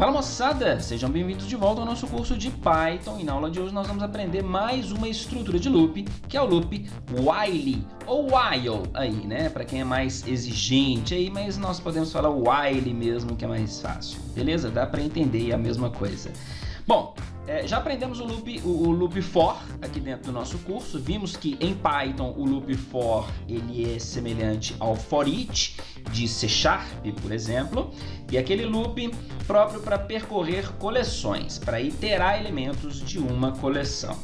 Fala moçada, sejam bem-vindos de volta ao nosso curso de Python e na aula de hoje nós vamos aprender mais uma estrutura de loop, que é o loop while ou while aí, né? Para quem é mais exigente aí, mas nós podemos falar while mesmo, que é mais fácil, beleza? Dá para entender a mesma coisa. Bom, já aprendemos o loop for aqui dentro do nosso curso. Vimos que em Python o loop for ele é semelhante ao for each de C#, por exemplo, e aquele loop próprio para percorrer coleções, para iterar elementos de uma coleção.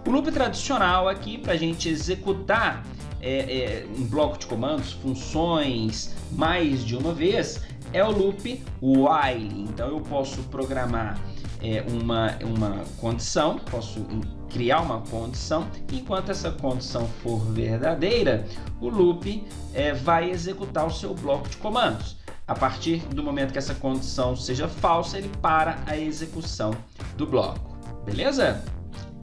O loop tradicional aqui para a gente executar um bloco de comandos, funções, mais de uma vez, é o loop while. Então eu posso programar uma condição, posso criar uma condição, enquanto essa condição for verdadeira, o loop vai executar o seu bloco de comandos. A partir do momento que essa condição seja falsa, ele para a execução do bloco, beleza?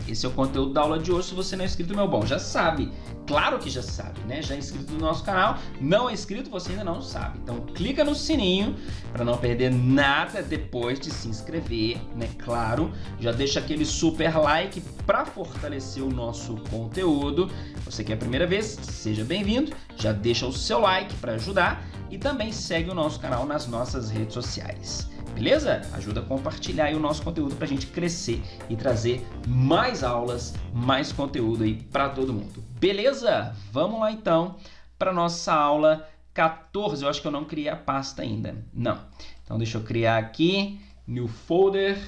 Esse é o conteúdo da aula de hoje. Se você não é inscrito, meu bom, já sabe. Claro que já sabe, né? Já é inscrito no nosso canal. Não é inscrito, você ainda não sabe. Então clica no sininho para não perder nada depois de se inscrever, né? Claro, já deixa aquele super like para fortalecer o nosso conteúdo. Você que é a primeira vez, seja bem-vindo. Já deixa o seu like para ajudar e também segue o nosso canal nas nossas redes sociais. Beleza? Ajuda a compartilhar aí o nosso conteúdo para a gente crescer e trazer mais aulas, mais conteúdo aí para todo mundo. Beleza? Vamos lá então para nossa aula 14. Eu acho que eu não criei a pasta ainda. Não. Então deixa eu criar aqui, new folder,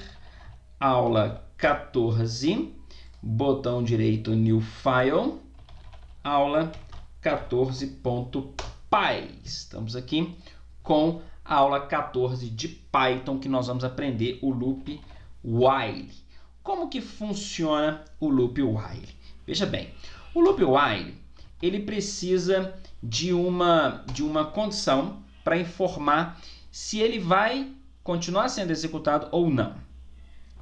aula 14, botão direito new file, aula 14.py. Estamos aqui com a aula 14 de Python, que nós vamos aprender o loop while. Como que funciona o loop while? Veja bem, o loop while ele precisa de uma condição para informar se ele vai continuar sendo executado ou não,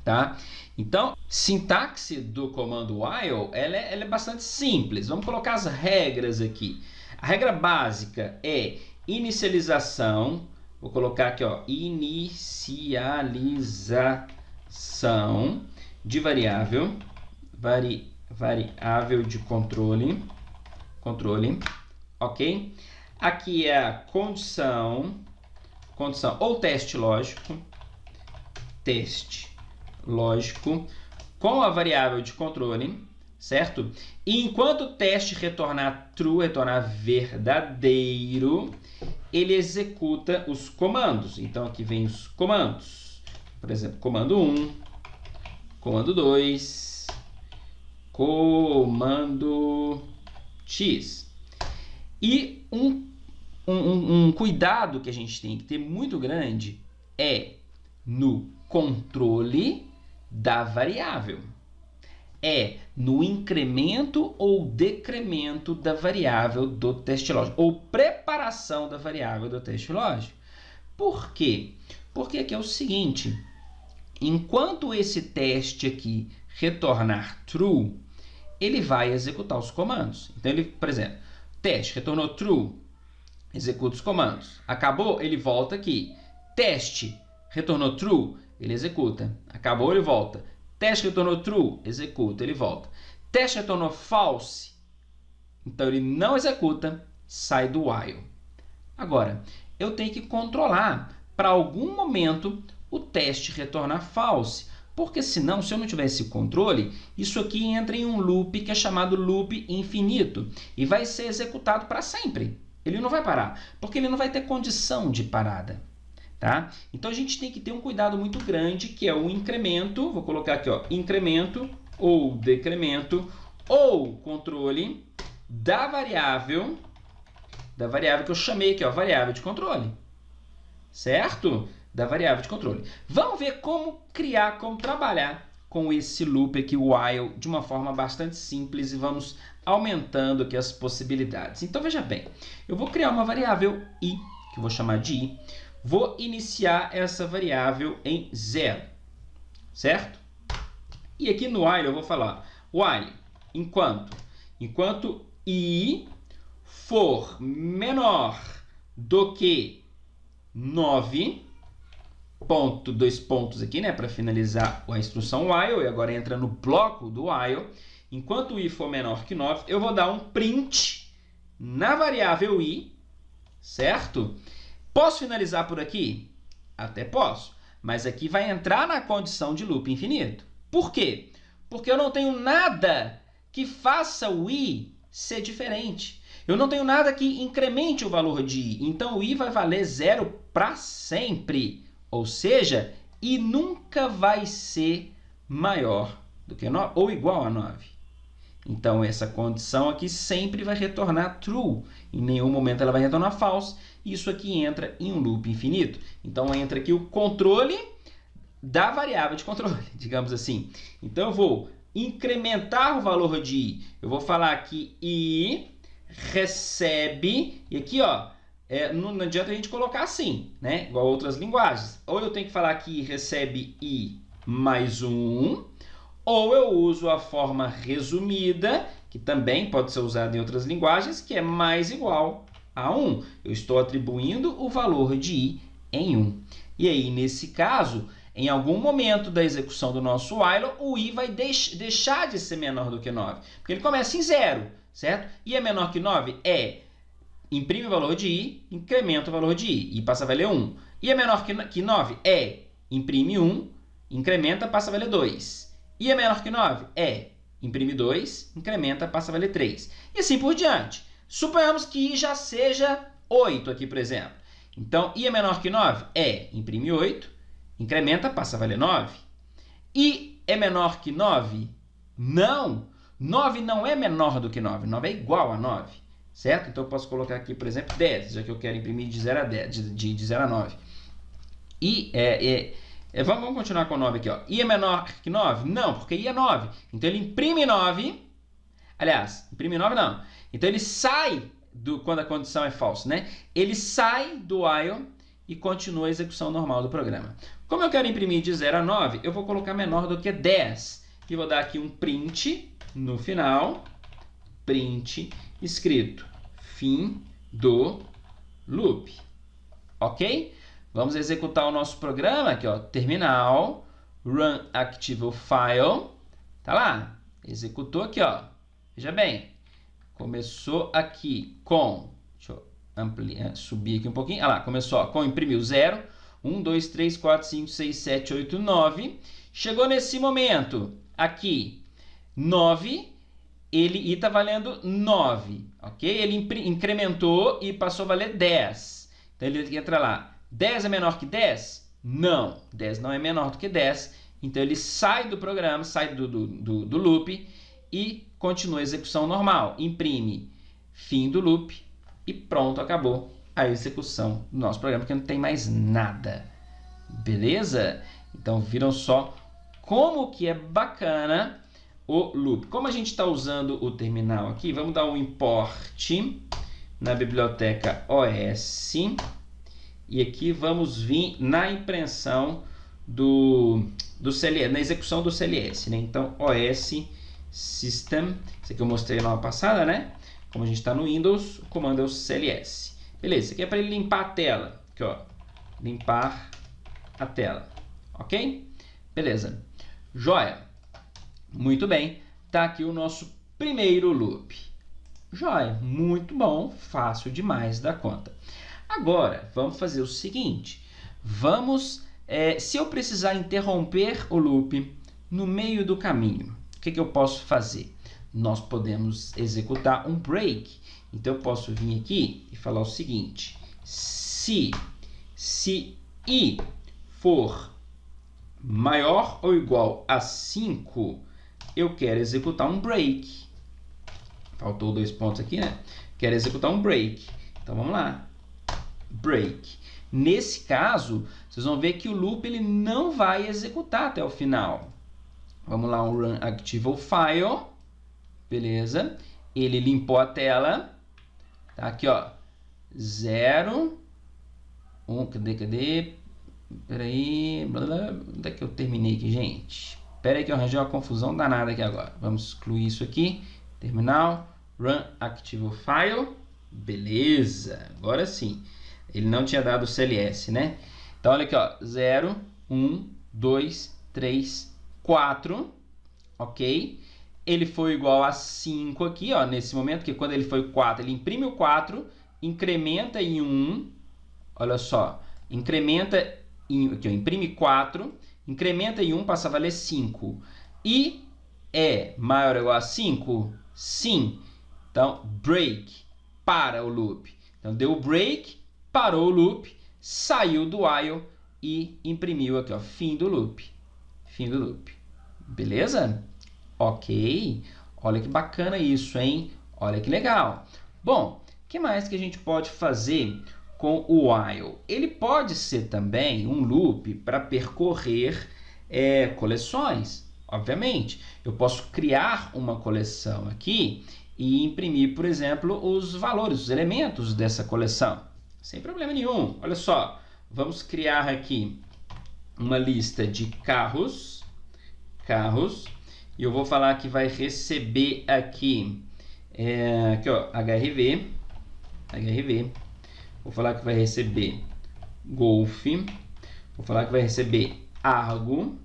tá? Então, sintaxe do comando while ela é bastante simples. Vamos colocar as regras aqui. A regra básica é inicialização. Vou colocar aqui, ó, inicialização de variável de controle, ok? Aqui é a condição ou teste lógico com a variável de controle, certo? E enquanto o teste retornar true, retornar verdadeiro, ele executa os comandos. Então aqui vem os comandos. Por exemplo, comando 1, comando 2, comando X. E um cuidado que a gente tem que ter muito grande é no controle da variável. É no incremento ou decremento da variável do teste lógico, ou preparação da variável do teste lógico. Por quê? Porque aqui é o seguinte, enquanto esse teste aqui retornar true, ele vai executar os comandos. Então, ele, por exemplo, teste retornou true, executa os comandos. Acabou, ele volta aqui. Teste retornou true, ele executa. Acabou, ele volta. Teste retornou true, executa, ele volta. Teste retornou false, então ele não executa, sai do while. Agora, eu tenho que controlar para algum momento o teste retornar false, porque senão, se eu não tiver esse controle, isso aqui entra em um loop que é chamado loop infinito e vai ser executado para sempre. Ele não vai parar, porque ele não vai ter condição de parada. Tá? Então a gente tem que ter um cuidado muito grande, que é o incremento, vou colocar aqui, ó, incremento ou decremento ou controle da variável que eu chamei aqui, ó, variável de controle, certo? Da variável de controle. Vamos ver como criar, como trabalhar com esse loop aqui, o while, de uma forma bastante simples e vamos aumentando aqui as possibilidades. Então veja bem, eu vou criar uma variável i, que eu vou chamar de i. Vou iniciar essa variável em 0, certo? E aqui no while eu vou falar while enquanto i for menor do que 9, ponto, 2 pontos aqui, né, para finalizar a instrução while, e agora entra no bloco do while. Enquanto o i for menor que 9, eu vou dar um print na variável i, certo? Posso finalizar por aqui? Até posso, mas aqui vai entrar na condição de loop infinito. Por quê? Porque eu não tenho nada que faça o i ser diferente. Eu não tenho nada que incremente o valor de i, então o i vai valer 0 para sempre. Ou seja, i nunca vai ser maior do que 9 ou igual a 9. Então, essa condição aqui sempre vai retornar true. Em nenhum momento ela vai retornar false. Isso aqui entra em um loop infinito. Então, entra aqui o controle da variável de controle, digamos assim. Então, eu vou incrementar o valor de i. Eu vou falar que i recebe... E aqui, ó, não adianta a gente colocar assim, né? Igual outras linguagens. Ou eu tenho que falar que recebe i mais 1... Ou eu uso a forma resumida, que também pode ser usada em outras linguagens, que é mais igual a 1. Eu estou atribuindo o valor de i em 1. E aí, nesse caso, em algum momento da execução do nosso while, o i vai deixar de ser menor do que 9. Porque ele começa em 0, certo? I é menor que 9? Imprime o valor de i, incrementa o valor de i, e passa a valer 1. I é menor que 9? Imprime 1, incrementa, passa a valer 2. I é menor que 9? Imprime 2, incrementa, passa a valer 3. E assim por diante. Suponhamos que i já seja 8 aqui, por exemplo. Então, i é menor que 9? Imprime 8, incrementa, passa a valer 9. I é menor que 9? Não! 9 não é menor do que 9. 9 é igual a 9. Certo? Então, eu posso colocar aqui, por exemplo, 10, já que eu quero imprimir de 0 a 10, de 0 a 9. I vamos continuar com o 9 aqui, ó. I é menor que 9? Não, porque i é 9. Então, ele imprime 9. Aliás, imprime 9 não. Então, ele sai quando a condição é falsa, né? Ele sai do while e continua a execução normal do programa. Como eu quero imprimir de 0 a 9, eu vou colocar menor do que 10. E vou dar aqui um print no final. Print escrito fim do loop. Ok? Vamos executar o nosso programa aqui, ó, terminal, run active file, tá lá, executou aqui, ó, veja bem, começou aqui com, deixa eu ampliar, subir aqui um pouquinho, olha lá, começou ó, com imprimiu 0, 1, 2, 3, 4, 5, 6, 7, 8, 9, chegou nesse momento, aqui, 9, i está valendo 9, ok? Ele incrementou e passou a valer 10, então ele entra lá, 10 é menor que 10? Não, 10 não é menor do que 10. Então, ele sai do programa, sai do loop e continua a execução normal. Imprime fim do loop e pronto, acabou a execução do nosso programa, porque não tem mais nada. Beleza? Então, viram só como que é bacana o loop. Como a gente está usando o terminal aqui, vamos dar um import na biblioteca OS. E aqui vamos vir na impressão do CLS, na execução do CLS, né? Então, OS System, isso aqui eu mostrei na aula passada, né? Como a gente está no Windows, o comando é o CLS. Beleza, isso aqui é para ele limpar a tela. Aqui, ó, limpar a tela, ok? Beleza, joia. Muito bem, tá aqui o nosso primeiro loop. Joia, muito bom, fácil demais da conta. Agora, vamos fazer o seguinte, se eu precisar interromper o loop no meio do caminho, o que eu posso fazer? Nós podemos executar um break. Então, eu posso vir aqui e falar o seguinte, se i for maior ou igual a 5, eu quero executar um break. Faltou 2 pontos aqui, né? Quero executar um break. Então, vamos lá. Break. Nesse caso, vocês vão ver que o loop ele não vai executar até o final. Vamos lá, um run active file. Beleza. Ele limpou a tela. Tá aqui, ó. 0. 1, cadê? Peraí. Onde é que eu terminei aqui, gente? Peraí que eu arranjei uma confusão danada aqui agora. Vamos excluir isso aqui. Terminal. Run active file. Beleza. Agora sim. Ele não tinha dado o CLS, né? Então, olha aqui, ó, 0, 1, 2, 3, 4, ok? Ele foi igual a 5 aqui, ó, nesse momento, que quando ele foi 4, ele imprime o 4, incrementa em 1, olha só, incrementa em, aqui, ó, imprime 4, incrementa em 1, passa a valer 5. E é maior ou igual a 5? Sim. Então, break, para o loop. Então, deu o break, parou o loop, saiu do while e imprimiu aqui, ó, fim do loop. Fim do loop. Beleza? Ok. Olha que bacana isso, hein? Olha que legal. Bom, o que mais que a gente pode fazer com o while? Ele pode ser também um loop para percorrer coleções, obviamente. Eu posso criar uma coleção aqui e imprimir, por exemplo, os valores, os elementos dessa coleção. Sem problema nenhum. Olha só, vamos criar aqui uma lista de carros, e eu vou falar que vai receber aqui, aqui ó, HRV, vou falar que vai receber Golf, vou falar que vai receber Argo,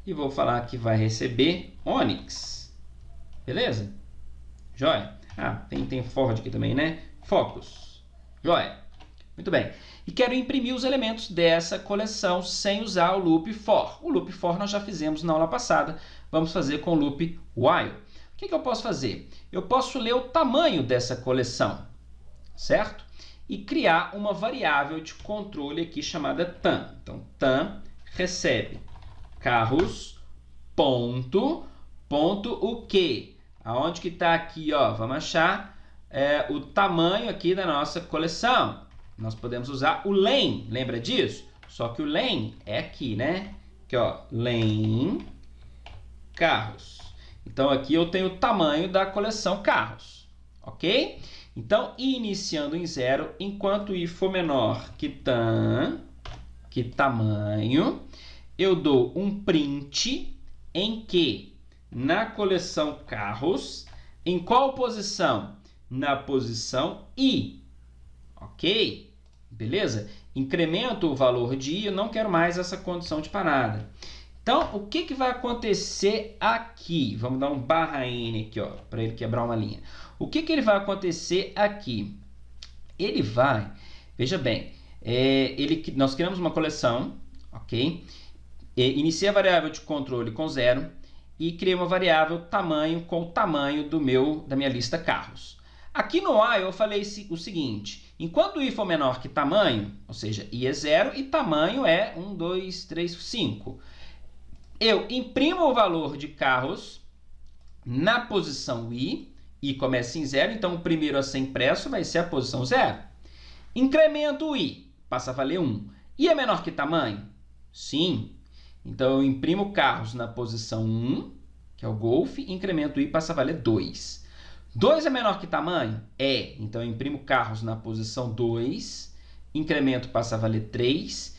e vou falar que vai receber Onix, beleza? Joia? Ah, tem Ford aqui também, né? Focus, joia? Muito bem. E quero imprimir os elementos dessa coleção sem usar o loop for. O loop for nós já fizemos na aula passada. Vamos fazer com o loop while. O que eu posso fazer? Eu posso ler o tamanho dessa coleção, certo? E criar uma variável de controle aqui chamada tam. Então, tam recebe carros, ponto o quê? Aonde que está aqui, ó? Vamos achar o tamanho aqui da nossa coleção. Nós podemos usar o len, lembra disso? Só que o len é aqui, né? Aqui, ó, len, carros. Então, aqui eu tenho o tamanho da coleção carros, ok? Então, iniciando em 0, enquanto i for menor que tam, que tamanho, eu dou um print em que, na coleção carros, em qual posição? Na posição i. Ok? Beleza? Incremento o valor de i, eu não quero mais essa condição de parada. Então, o que vai acontecer aqui? Vamos dar um /n aqui, ó, para ele quebrar uma linha. O que ele vai acontecer aqui? Ele vai, veja bem, nós criamos uma coleção, ok? Iniciei a variável de controle com 0 e criei uma variável tamanho com o tamanho da minha lista carros. Aqui no while eu falei o seguinte, enquanto i for menor que tamanho, ou seja, i é 0 e tamanho é 1, 2, 3, 5, eu imprimo o valor de carros na posição i começa em 0, então o primeiro a ser impresso vai ser a posição 0. Incremento o i, passa a valer 1. I é menor que tamanho? Sim. Então eu imprimo carros na posição 1, que é o Golf, incremento o i, passa a valer 2. 2 é menor que tamanho? É. Então, eu imprimo carros na posição 2, incremento passa a valer 3.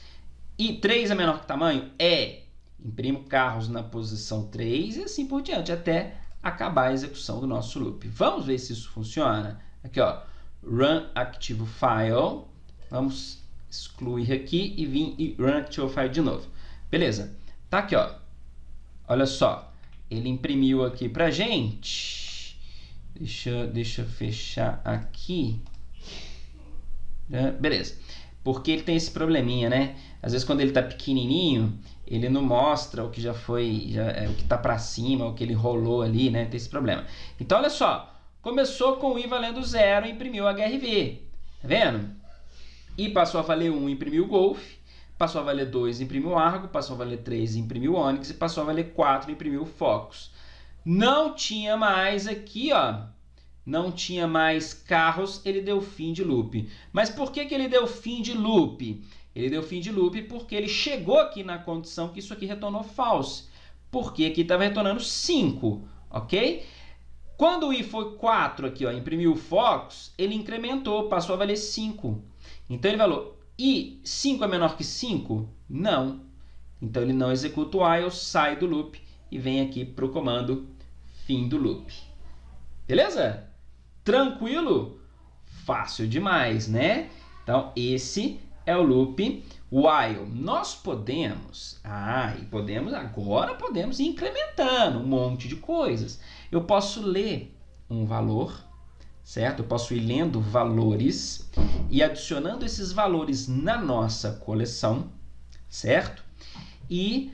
E 3 é menor que tamanho? É. Imprimo carros na posição 3 e assim por diante, até acabar a execução do nosso loop. Vamos ver se isso funciona? Aqui, ó, run active file. Vamos excluir aqui e vir e run active file de novo. Beleza. Tá aqui, ó. Olha só. Ele imprimiu aqui pra gente. Deixa eu fechar aqui. Beleza. Porque ele tem esse probleminha, né? Às vezes quando ele está pequenininho, ele não mostra o que já foi, o que está para cima, o que ele rolou ali, né? Tem esse problema. Então, olha só. Começou com i valendo 0 e imprimiu HRV. Tá vendo? I passou a valer 1 e imprimiu o Golf. Passou a valer 2 e imprimiu o Argo. Passou a valer 3 e imprimiu o Onix. E passou a valer 4 e imprimiu o Focus. Não tinha mais aqui, ó. Não tinha mais carros, ele deu fim de loop. Mas por que ele deu fim de loop? Ele deu fim de loop porque ele chegou aqui na condição que isso aqui retornou false. Porque aqui estava retornando 5, ok? Quando o i foi 4 aqui, ó, imprimiu o Focus, ele incrementou, passou a valer 5. Então ele falou, i 5 é menor que 5? Não. Então ele não executa o while, sai do loop e vem aqui para o comando fim do loop. Beleza? Tranquilo? Fácil demais, né? Então, esse é o loop while, nós podemos, agora podemos ir incrementando um monte de coisas. Eu posso ler um valor, certo? Eu posso ir lendo valores e adicionando esses valores na nossa coleção, certo? E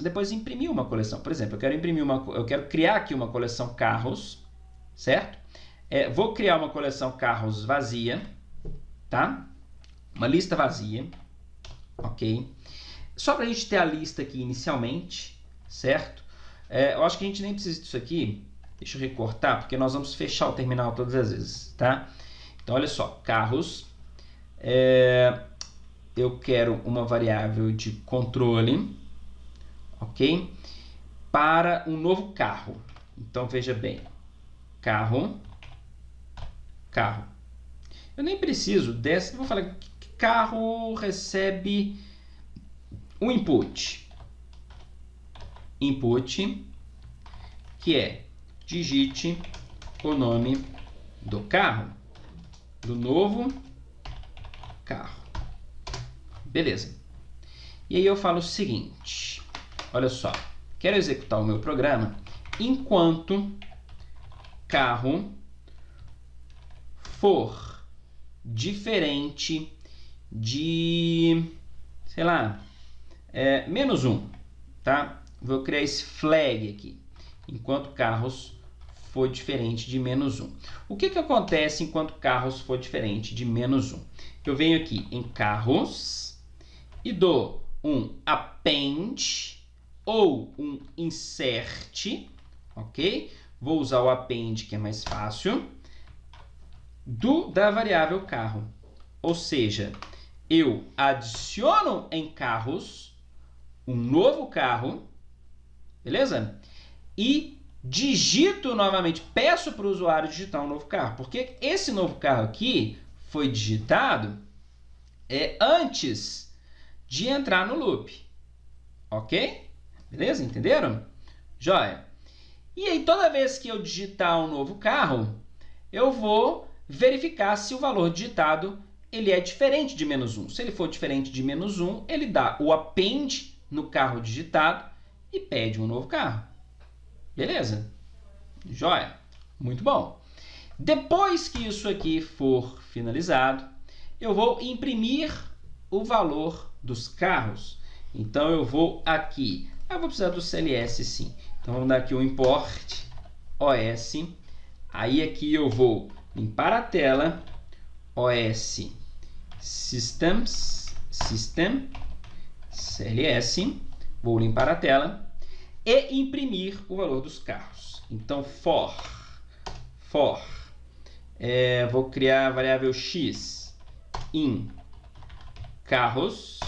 depois imprimir uma coleção. Por exemplo, eu quero criar aqui uma coleção carros, certo? Vou criar uma coleção carros vazia, tá? Uma lista vazia, ok? Só para a gente ter a lista aqui inicialmente, certo? Eu acho que a gente nem precisa disso aqui. Deixa eu recortar, porque nós vamos fechar o terminal todas as vezes, tá? Então, olha só, carros. Eu quero uma variável de controle, ok? Para um novo carro. Então, veja bem, carro. Eu nem preciso dessa, vou falar que carro recebe um input, que é digite o nome do carro, do novo carro. Beleza. E aí eu falo o seguinte, olha só, quero executar o meu programa enquanto carro for diferente de, sei lá, -1, tá? Vou criar esse flag aqui, enquanto carros for diferente de -1. O que acontece enquanto carros for diferente de -1? Eu venho aqui em carros e dou um append ou um insert, ok? Vou usar o append, que é mais fácil, da variável carro. Ou seja, eu adiciono em carros um novo carro, beleza? E digito novamente, peço para o usuário digitar um novo carro, porque esse novo carro aqui foi digitado antes de entrar no loop, ok? Beleza? Entenderam? Joia. E aí, toda vez que eu digitar um novo carro, eu vou verificar se o valor digitado ele é diferente de -1. Se ele for diferente de -1, ele dá o append no carro digitado e pede um novo carro. Beleza? Joia. Muito bom. Depois que isso aqui for finalizado, eu vou imprimir o valor dos carros. Então, eu vou aqui. Eu vou precisar do CLS, sim. Então, vamos dar aqui o import OS. Aí, aqui eu vou limpar a tela, OS System, CLS, vou limpar a tela e imprimir o valor dos carros. Então, for, vou criar a variável x in carros,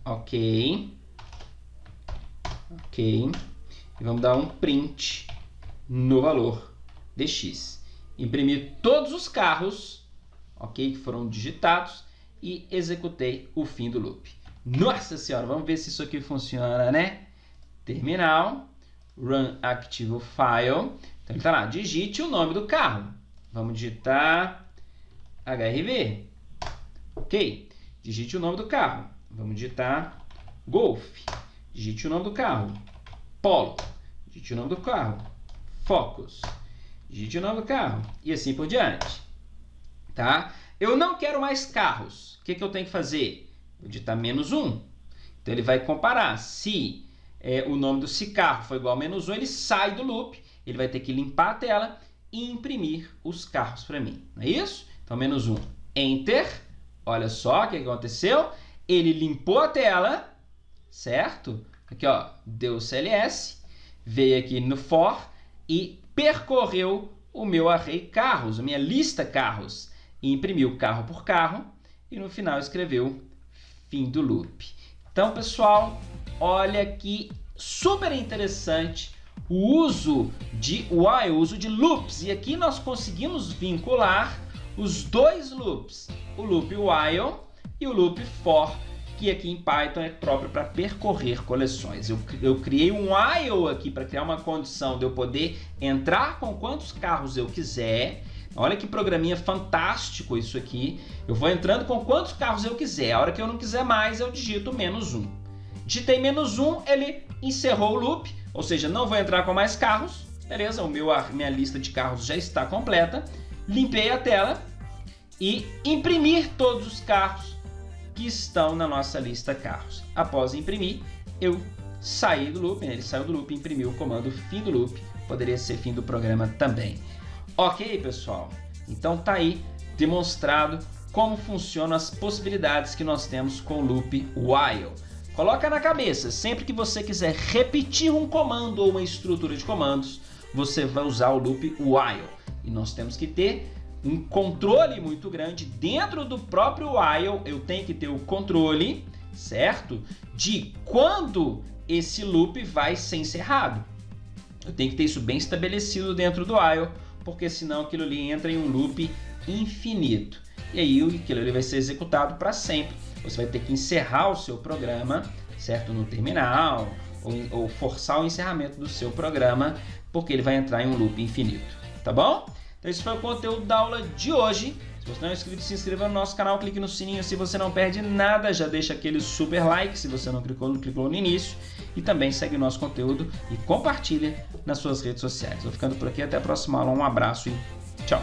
ok, e vamos dar um print no valor de x. Imprimir todos os carros, ok, que foram digitados e executei o fim do loop. Nossa senhora, vamos ver se isso aqui funciona, né? Terminal, run active file. Então ele está lá, digite o nome do carro. Vamos digitar HRV. Ok, digite o nome do carro. Vamos digitar Golf. Digite o nome do carro. Polo. Digite o nome do carro. Focus. Digite o nome do carro. E assim por diante. Tá? Eu não quero mais carros. O que eu tenho que fazer? Vou digitar -1. Então ele vai comparar. Se o nome do carro for igual a -1, ele sai do loop. Ele vai ter que limpar a tela e imprimir os carros para mim. Não é isso? Então -1, Enter. Olha só o que aconteceu. Ele limpou a tela, certo? Aqui, ó, deu o CLS, veio aqui no for e percorreu o meu array carros, a minha lista carros, e imprimiu carro por carro e no final escreveu fim do loop. Então, pessoal, olha que super interessante o uso de while, o uso de loops. E aqui nós conseguimos vincular os dois loops, o loop while e o loop for, que aqui em Python é próprio para percorrer coleções. Eu criei um while aqui para criar uma condição de eu poder entrar com quantos carros eu quiser. Olha que programinha fantástico isso aqui. Eu vou entrando com quantos carros eu quiser. A hora que eu não quiser mais, eu digito -1. Digitei -1, ele encerrou o loop, ou seja, não vou entrar com mais carros. Beleza, minha lista de carros já está completa. Limpei a tela e imprimir todos os carros que estão na nossa lista carros. Após imprimir, eu saí do loop, né? Ele saiu do loop e imprimiu o comando fim do loop. Poderia ser fim do programa também. Ok, pessoal? Então tá aí demonstrado como funcionam as possibilidades que nós temos com o loop while. Coloca na cabeça, sempre que você quiser repetir um comando ou uma estrutura de comandos, você vai usar o loop while. E nós temos que ter um controle muito grande dentro do próprio while. Eu tenho que ter o controle, certo? De quando esse loop vai ser encerrado. Eu tenho que ter isso bem estabelecido dentro do while, porque senão aquilo ali entra em um loop infinito. E aí aquilo ali vai ser executado para sempre. Você vai ter que encerrar o seu programa, certo? No terminal, ou forçar o encerramento do seu programa, porque ele vai entrar em um loop infinito, tá bom? Então esse foi o conteúdo da aula de hoje. Se você não é inscrito, se inscreva no nosso canal, clique no sininho se você não perde nada, já deixa aquele super like se você não clicou no início, e também segue o nosso conteúdo e compartilha nas suas redes sociais. Vou ficando por aqui, até a próxima aula, um abraço e tchau!